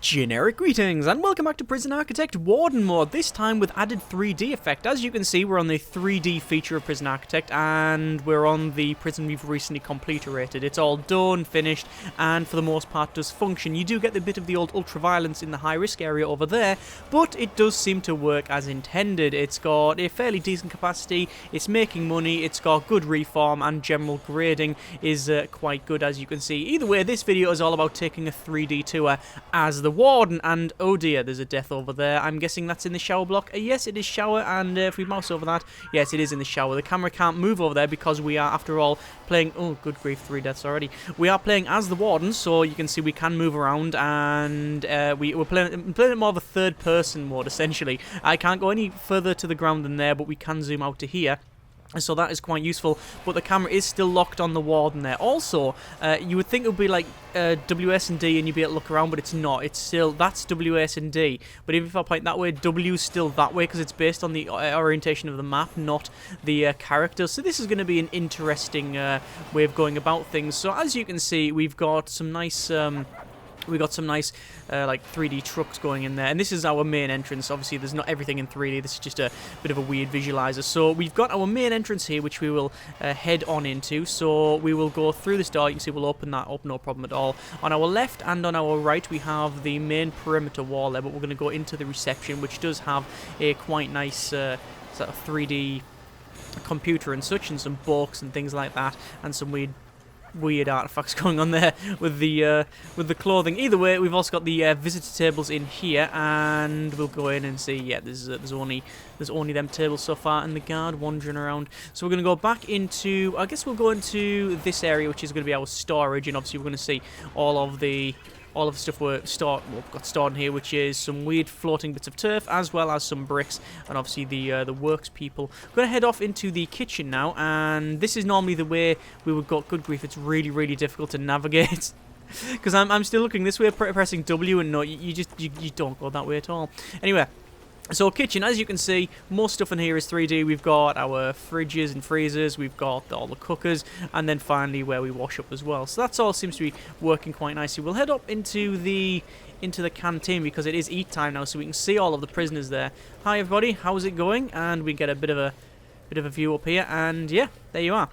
Generic greetings and welcome back to Prison Architect Warden Mode, this time with added 3D effect. As you can see, we're on the 3D feature of Prison Architect and we're on the prison we've recently completed rated. It's all done, finished, and for the most part does function. You do get a bit of the old ultraviolence in the high risk area over there, but it does seem to work as intended. It's got a fairly decent capacity, it's making money, it's got good reform, and general grading is quite good, as you can see. Either way, this video is all about taking a 3D tour as the Warden, and oh dear, there's a death over there. I'm guessing that's in the shower block. Yes, it is shower, and if we mouse over that, yes, it is in the shower. The camera can't move over there because we are, after all, playing... Oh, good grief, 3 deaths already. We are playing as the Warden, so you can see we can move around, and we're playing it more of a third-person mode, essentially. I can't go any further to the ground than there, but we can zoom out to here. So that is quite useful, but the camera is still locked on the Warden there. Also, you would think it would be like WS and D and you'd be able to look around, but it's not. It's still, that's WS and D. But even if I point that way, W is still that way because it's based on the orientation of the map, not the characters. So this is going to be an interesting way of going about things. So as you can see, we've got some nice... like 3D trucks going in there, and this is our main entrance. Obviously there's not everything in 3D, this is just a bit of a weird visualizer. So we've got our main entrance here, which we will head on into. So we will go through this door. You can see we'll open that up, no problem at all. On our left and on our right we have the main perimeter wall there, but we're going to go into the reception, which does have a quite nice sort of 3D computer and such, and some books and things like that, and some weird artifacts going on there with the clothing. Either way, we've also got the visitor tables in here, and we'll go in and see. Yeah, there's only them tables so far, and the guard wandering around. So we're going to go back into. I guess we'll go into this area, which is going to be our storage, and obviously we're going to see all of the stuff we've got stored in here, which is some weird floating bits of turf, as well as some bricks, and obviously the works people. We're going to head off into the kitchen now, and this is normally the way we would go. Good grief, it's really, really difficult to navigate. Because I'm still looking this way, pressing W, and no, you don't go that way at all. Anyway. So kitchen, as you can see, most stuff in here is 3D. We've got our fridges and freezers, we've got all the cookers, and then finally where we wash up as well. So that's all seems to be working quite nicely. We'll head up into the canteen because it is eat time now, so we can see all of the prisoners there. Hi everybody, how's it going? And we get a bit of a view up here, and yeah, there you are.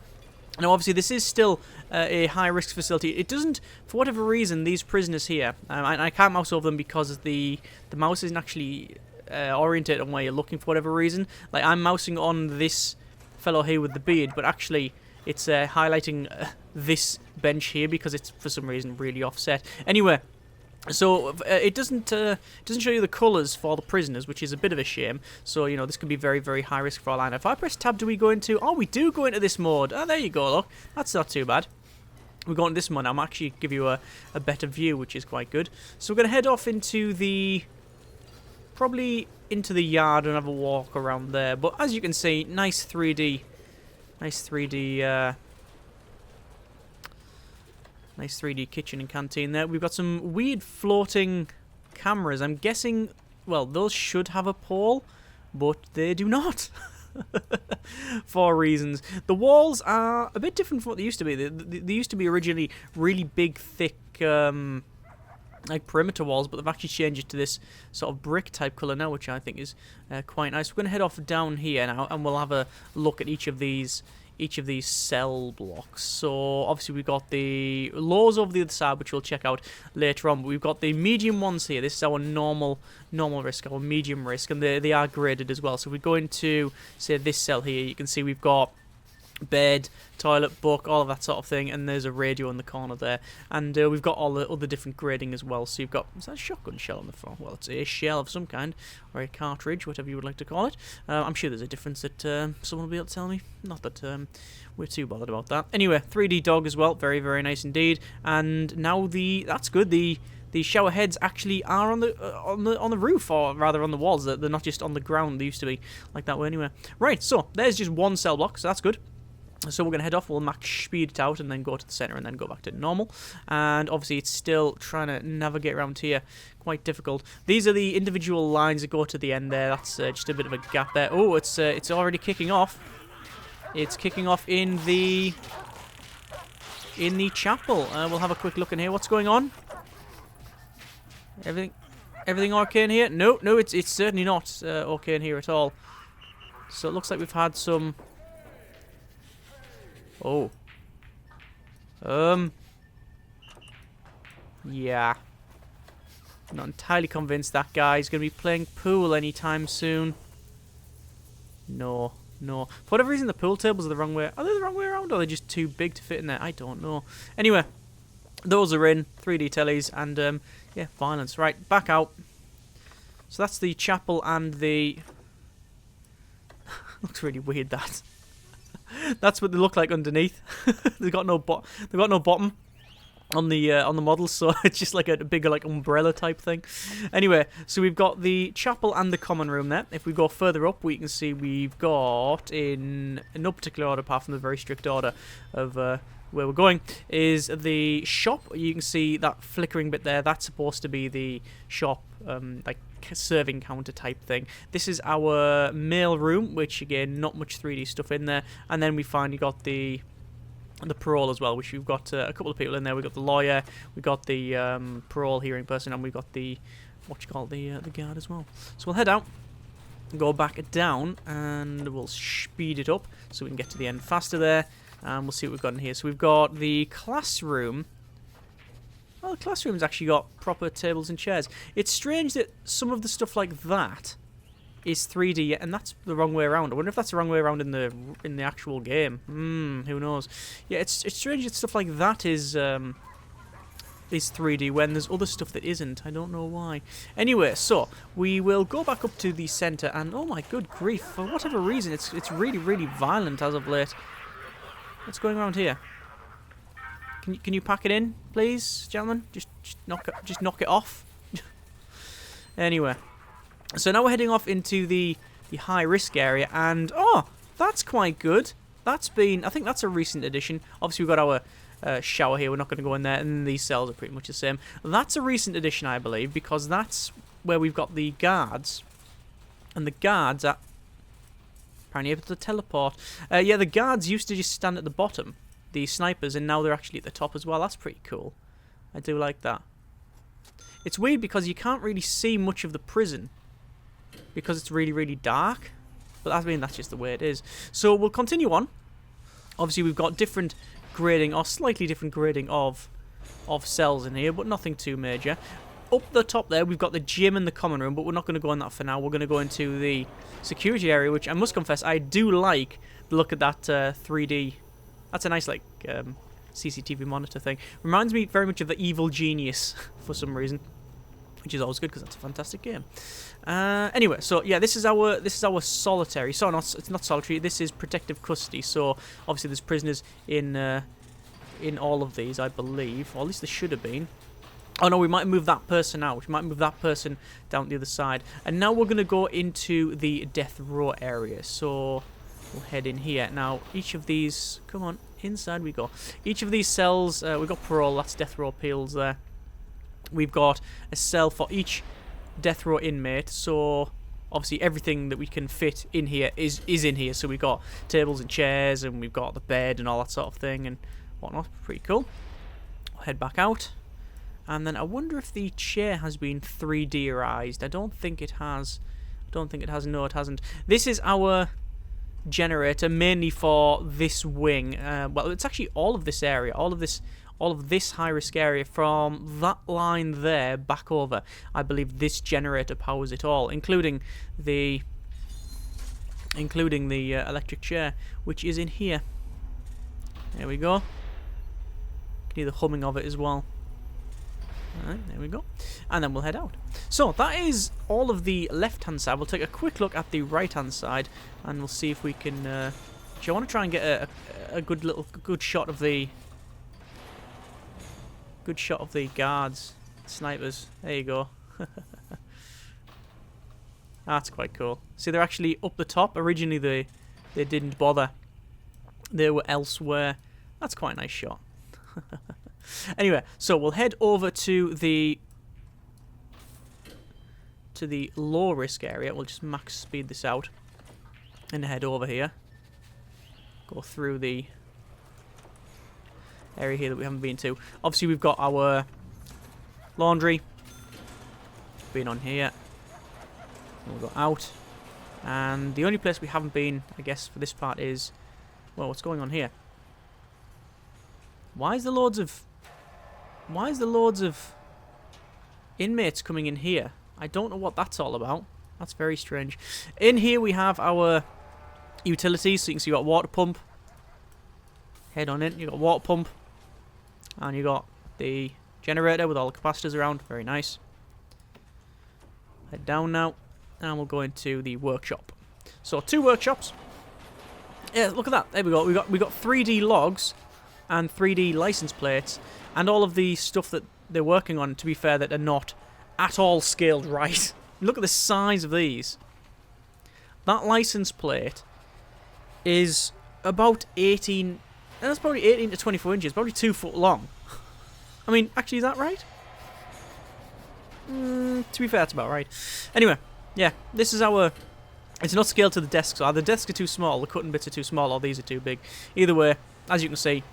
Now, obviously, this is still a high-risk facility. It doesn't, for whatever reason, these prisoners here, I can't mouse over them because the mouse isn't actually orientate on where you're looking for whatever reason. Like, I'm mousing on this fellow here with the beard, but actually it's highlighting this bench here because it's for some reason really offset. Anyway, so it doesn't show you the colours for the prisoners, which is a bit of a shame. So, you know, this could be very, very high risk for our line. If I press tab, do we go into... Oh, we do go into this mode. Oh, there you go, look. That's not too bad. We go into this mode. I'm actually give you a better view, which is quite good. So we're going to head off into the... Probably into the yard and have a walk around there. But as you can see, nice 3D kitchen and canteen there. We've got some weird floating cameras. I'm guessing, well, those should have a pole, but they do not. For reasons. The walls are a bit different from what they used to be. They used to be originally really big, thick, like perimeter walls, but they've actually changed it to this sort of brick type colour now, which I think is quite nice. We're going to head off down here now, and we'll have a look at each of these cell blocks. So obviously we've got the lows over the other side, which we'll check out later on, but we've got the medium ones here. This is our normal risk, our medium risk, and they are graded as well. So if we go into, say, this cell here, you can see we've got bed, toilet, book, all of that sort of thing, and there's a radio in the corner there, and we've got all the other different grading as well. So you've got, is that a shotgun shell on the floor? Well, it's a shell of some kind, or a cartridge, whatever you would like to call it. I'm sure there's a difference that someone will be able to tell me. Not that we're too bothered about that. Anyway, 3D dog as well, very, very nice indeed. And now that's good. The shower heads actually are on the roof, or rather on the walls. They're not just on the ground. They used to be like that way anyway. Right, so there's just one cell block, so that's good. So we're going to head off, we'll max speed it out, and then go to the centre, and then go back to normal. And obviously it's still trying to navigate around here, quite difficult. These are the individual lines that go to the end there. That's just a bit of a gap there. Oh, it's already kicking off. It's kicking off in the chapel. We'll have a quick look in here. What's going on? Everything okay in here? No, no, it's certainly not okay in here at all. So it looks like we've had some... Oh. Yeah. Not entirely convinced that guy's going to be playing pool anytime soon. No, no. For whatever reason, the pool tables are the wrong way. Are they the wrong way around, or are they just too big to fit in there? I don't know. Anyway, those are in. 3D tellies, and, yeah, violence. Right, back out. So that's the chapel and the... Looks really weird, that. That's what they look like underneath. They've got no bottom on the models, so it's just like a bigger like umbrella type thing. Anyway, so we've got the chapel and the common room there. If we go further up, we can see we've got, in no particular order apart from the very strict order of where we're going, is the shop. You can see that flickering bit there. That's supposed to be the shop, like serving counter type thing. This is our mail room, which again, not much 3D stuff in there. And then we finally got the parole as well, which we've got a couple of people in there. We've got the lawyer, we've got the parole hearing person, and we've got the the guard as well. So we'll head out, go back down, and we'll speed it up so we can get to the end faster there. And we'll see what we've got in here. So we've got the classroom. Well, the classroom's actually got proper tables and chairs. It's strange that some of the stuff like that is 3D, and that's the wrong way around. I wonder if that's the wrong way around in the actual game. Who knows? Yeah, it's strange that stuff like that is 3D when there's other stuff that isn't. I don't know why. Anyway, so we will go back up to the center, and oh my good grief, for whatever reason, it's really, really violent as of late. What's going around here? Can you pack it in, please, gentlemen? Just knock it off. Anyway. So now we're heading off into the high-risk area, and, oh, that's quite good. I think that's a recent addition. Obviously, we've got our shower here. We're not going to go in there, and these cells are pretty much the same. That's a recent addition, I believe, because that's where we've got the guards. And the guards are apparently able to teleport. Yeah, the guards used to just stand at the bottom, the snipers, and now they're actually at the top as well. That's pretty cool. I do like that. It's weird because you can't really see much of the prison, because it's really, really dark. But I mean, that's just the way it is. So we'll continue on. Obviously, we've got different grading, or slightly different grading of cells in here, but nothing too major. Up the top there, we've got the gym and the common room, but we're not going to go in that for now. We're going to go into the security area, which I must confess, I do like the look at that 3D. That's a nice, like, CCTV monitor thing. Reminds me very much of the Evil Genius for some reason, which is always good because that's a fantastic game. Anyway, so yeah, this is our solitary. So it's not solitary. This is protective custody. So obviously there's prisoners in all of these, I believe, or at least there should have been. Oh no, we might move that person out. We might move that person down the other side. And now we're gonna go into the death row area. So we'll head in here. Now each of these, come on, inside we go. Each of these cells, we've got parole. That's death row appeals there. We've got a cell for each death row inmate, so obviously everything that we can fit in here is in here. So we've got tables and chairs, and we've got the bed and all that sort of thing and whatnot. Pretty cool. We'll head back out, and then I wonder if the chair has been 3D'ized. I don't think it has. No, it hasn't. This is our generator, mainly for this wing. Well, it's actually all of this area, all of this high-risk area, from that line there back over. I believe this generator powers it all, including the electric chair, which is in here. There we go. You can hear the humming of it as well. Alright, there we go. And then we'll head out. So that is all of the left-hand side. We'll take a quick look at the right-hand side, and we'll see if we can... do you want to try and get a good shot of the... Good shot of the guards, snipers. There you go. That's quite cool. See, they're actually up the top. Originally, they didn't bother. They were elsewhere. That's quite a nice shot. Anyway, so we'll head over to the low risk area. We'll just max speed this out and head over here. Go through the area here that we haven't been to. Obviously, we've got our laundry, been on here. We'll go out. And the only place we haven't been, I guess, for this part is... Well, what's going on here? Why is there loads of inmates coming in here? I don't know what that's all about. That's very strange. In here we have our utilities. So you can see you've got a water pump. Head on in. You've got a water pump. And you've got the generator with all the capacitors around. Very nice. Head down now. And we'll go into the workshop. So 2 workshops. Yeah, look at that. There we go. We got 3D logs and 3D license plates and all of the stuff that they're working on, to be fair, that are not at all scaled right. Look at the size of these. That license plate is about 18... That's probably 18 to 24 inches. Probably 2 foot long. I mean, actually, is that right? To be fair, that's about right. Anyway, yeah, this is our... It's not scaled to the desks. Either the desks are too small, the cutting bits are too small, or these are too big. Either way, as you can see,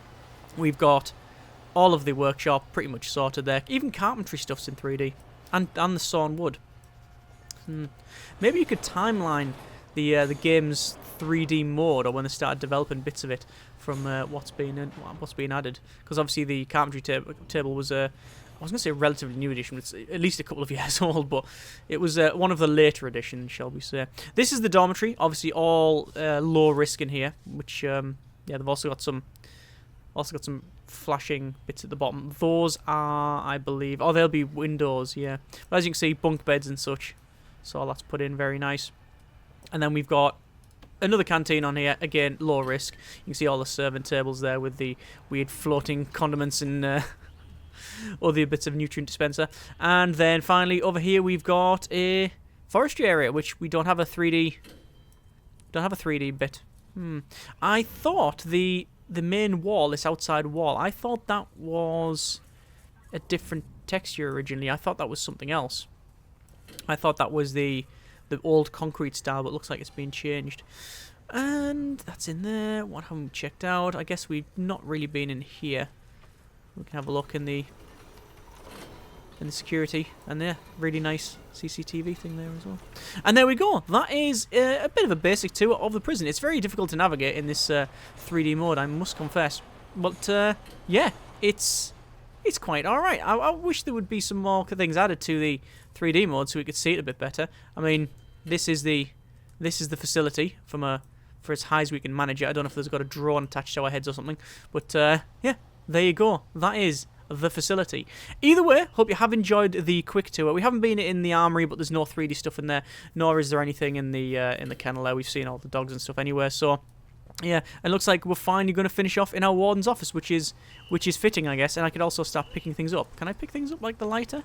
we've got all of the workshop pretty much sorted there. Even carpentry stuff's in 3D. And the sawn wood. Maybe you could timeline the game's 3D mode, or when they started developing bits of it, from what's being added. Because obviously the carpentry table was I was going to say a relatively new edition. It's at least a couple of years old, but it was one of the later editions, shall we say. This is the dormitory. Obviously all low risk in here, which yeah, they've also got some flashing bits at the bottom. Those are, I believe, oh, they'll be windows, yeah. But as you can see, bunk beds and such. So all that's put in, very nice. And then we've got another canteen on here, again, low risk. You can see all the serving tables there with the weird floating condiments and other bits of nutrient dispenser. And then finally, over here, we've got a forestry area, which we don't have a 3D bit. I thought the main wall, this outside wall, I thought that was a different texture originally. I thought that was something else. I thought that was the old concrete style, but it looks like it's been changed. And that's in there. What haven't we checked out? I guess we've not really been in here. We can have a look in the security, and there, really nice CCTV thing there as well. And there we go. That is a bit of a basic tour of the prison. It's very difficult to navigate in this 3D mode, I must confess. But yeah, it's quite all right. I wish there would be some more things added to the 3D mode so we could see it a bit better. I mean, this is the facility for as high as we can manage it. I don't know if there's got a drone attached to our heads or something, but yeah, there you go. That is the facility. Either way, hope you have enjoyed the quick tour. We haven't been in the armory, but there's no 3D stuff in there, nor is there anything in the kennel there. We've seen all the dogs and stuff anywhere, so yeah, it looks like we're finally going to finish off in our warden's office, which is fitting, I guess. And I could also start picking things up. Can I pick things up like the lighter?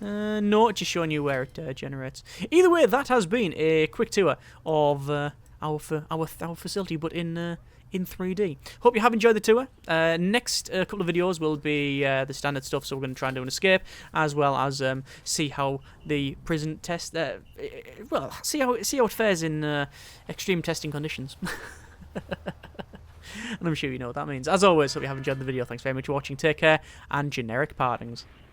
No, it's just showing you where it generates. Either way, that has been a quick tour of our facility, but in 3D. Hope you have enjoyed the tour. Next couple of videos will be the standard stuff, so we're going to try and do an escape, as well as see how the prison test. Well, see how it fares in extreme testing conditions. And I'm sure you know what that means. As always, hope you have enjoyed the video. Thanks very much for watching. Take care, and generic partings.